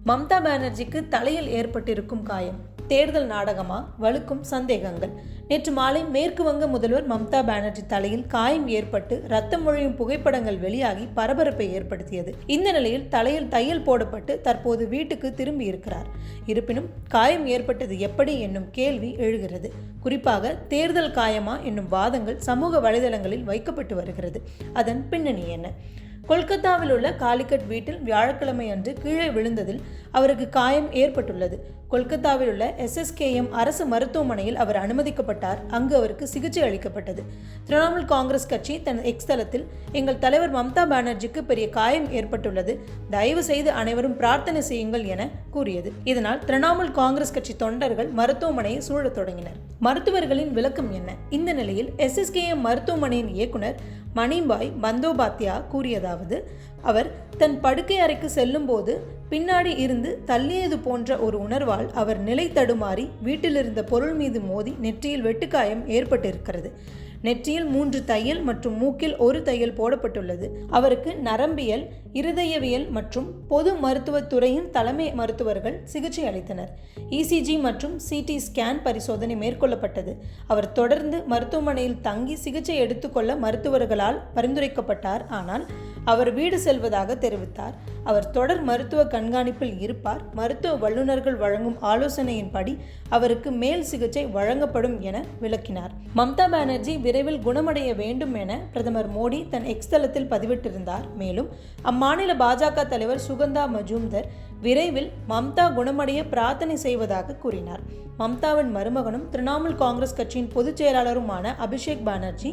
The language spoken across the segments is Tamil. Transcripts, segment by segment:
மம்தா பானர்ஜிக்கு தலையில் ஏற்பட்டிருக்கும் காயம், தேர்தல் நாடகமா, வலுக்கும் சந்தேகங்கள். நேற்று மாலை மேற்கு வங்க முதல்வர் மம்தா பானர்ஜி தலையில் காயம் ஏற்பட்டு ரத்தம் ஒழியும் புகைப்படங்கள் வெளியாகி பரபரப்பை ஏற்படுத்தியது. இந்த நிலையில் தலையில் தையல் போடப்பட்டு தற்போது வீட்டுக்கு திரும்பி இருக்கிறார். இருப்பினும் காயம் ஏற்பட்டது எப்படி என்னும் கேள்வி எழுகிறது. குறிப்பாக தேர்தல் காயமா என்னும் வாதங்கள் சமூக வலைதளங்களில் வைக்கப்பட்டு வருகிறது. அதன் பின்னணி என்ன? கொல்கத்தாவில் உள்ள காலிகட் வீட்டில் வியாழக்கிழமை அன்று கீழே விழுந்ததில் அவருக்கு காயம் ஏற்பட்டுள்ளது. கொல்கத்தாவில் உள்ள SSKM அரசு மருத்துவமனையில் அவர் அனுமதிக்கப்பட்டார். அங்கு அவருக்கு சிகிச்சை அளிக்கப்பட்டது. திரிணாமுல் காங்கிரஸ் கட்சி தன் எக்ஸ் தளத்தில், எங்கள் தலைவர் மம்தா பானர்ஜிக்கு பெரிய காயம் ஏற்பட்டுள்ளது, தயவு செய்து அனைவரும் பிரார்த்தனை செய்யுங்கள் என கூறியது. இதனால் திரிணாமுல் காங்கிரஸ் கட்சி தொண்டர்கள் மருத்துவமனையை சூழத் தொடங்கினர். மருத்துவர்களின் விளக்கம் என்ன? இந்த நிலையில் SSKM மருத்துவமனையின் இயக்குனர் மணிபாய் பந்தோபாத்யா கூறியதாவது, அவர் தன் படுக்கை அறைக்கு செல்லும் போது பின்னாடி இருந்து தள்ளியது போன்ற ஒரு உணர்வால் அவர் நிலை தடுமாறி வீட்டிலிருந்த பொருள் மீது மோதி நெற்றியில் வெட்டுக்காயம் ஏற்பட்டிருக்கிறது. நெற்றியில் 3 தையல் மற்றும் மூக்கில் 1 தையல் போடப்பட்டுள்ளது. அவருக்கு நரம்பியல், இருதயவியல் மற்றும் பொது மருத்துவத்துறையின் தலைமை மருத்துவர்கள் சிகிச்சை அளித்தனர். ECG மற்றும் CT ஸ்கேன் பரிசோதனை மேற்கொள்ளப்பட்டது. அவர் தொடர்ந்து மருத்துவமனையில் தங்கி சிகிச்சை எடுத்துக்கொள்ள மருத்துவர்களால் பரிந்துரைக்கப்பட்டார். ஆனால் அவர் வீடு செல்வதாக தெரிவித்தார். அவர் தொடர் மருத்துவ கண்காணிப்பில் இருப்பார். மருத்துவ வல்லுநர்கள் வழங்கும் ஆலோசனையின்படி அவருக்கு மேல் சிகிச்சை வழங்கப்படும் என விளக்கினார். மம்தா பானர்ஜி விரைவில் குணமடைய வேண்டும் என பிரதமர் மோடி தன் எக்ஸ் தளத்தில் பதிவிட்டிருந்தார். மேலும் அம்மாநில பாஜக தலைவர் சுகந்தா மஜூம்தர் விரைவில் மம்தா குணமடைய பிரார்த்தனை செய்வதாக கூறினார். மம்தாவின் மருமகனும் திரிணாமுல் காங்கிரஸ் கட்சியின் பொதுச் செயலாளருமான அபிஷேக் பானர்ஜி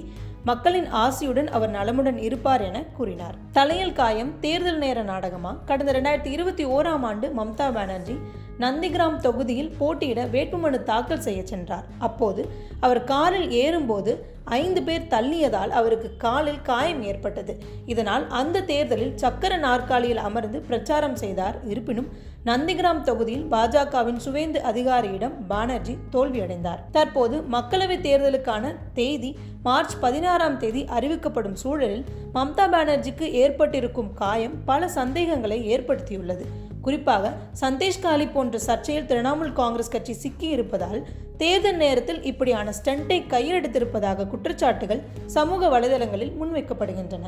மக்களின் ஆசியுடன் அவர் நலமுடன் இருப்பார் என கூறினார். தலையில் காயம் தேர்தல் நேர நாடகமா? கடந்த 2021ஆம் ஆண்டு மம்தா பானர்ஜி நந்திகிராம் தொகுதியில் போட்டியிட வேட்புமனு தாக்கல் செய்ய சென்றார். அப்போது அவர் காரில் ஏறும்போது 5 பேர் தள்ளியதால் அவருக்கு காலில் காயம் ஏற்பட்டது. இதனால் அந்த தேர்தலில் சக்கர நாற்காலியில் அமர்ந்து பிரச்சாரம் செய்தார். இருப்பினும் நந்திகிராம் தொகுதியில் பாஜகவின் சுவேந்து அதிகாரியிடம் பானர்ஜி தோல்வியடைந்தார். தற்போது மக்களவைத் தேர்தலுக்கான தேதி மார்ச் 16ஆம் தேதி அறிவிக்கப்படும் சூழலில் மம்தா பானர்ஜிக்கு ஏற்பட்டிருக்கும் காயம் பல சந்தேகங்களை ஏற்படுத்தியுள்ளது. குறிப்பாக சந்தேஷ் காலி போன்ற சர்ச்சையில் திரிணாமுல் காங்கிரஸ் கட்சி சிக்கி இருப்பதால் தேர்தல் நேரத்தில் இப்படியான ஸ்டண்டை கையில் எடுத்திருப்பதாக குற்றச்சாட்டுகள் சமூக வலைதளங்களில் முன்வைக்கப்படுகின்றன.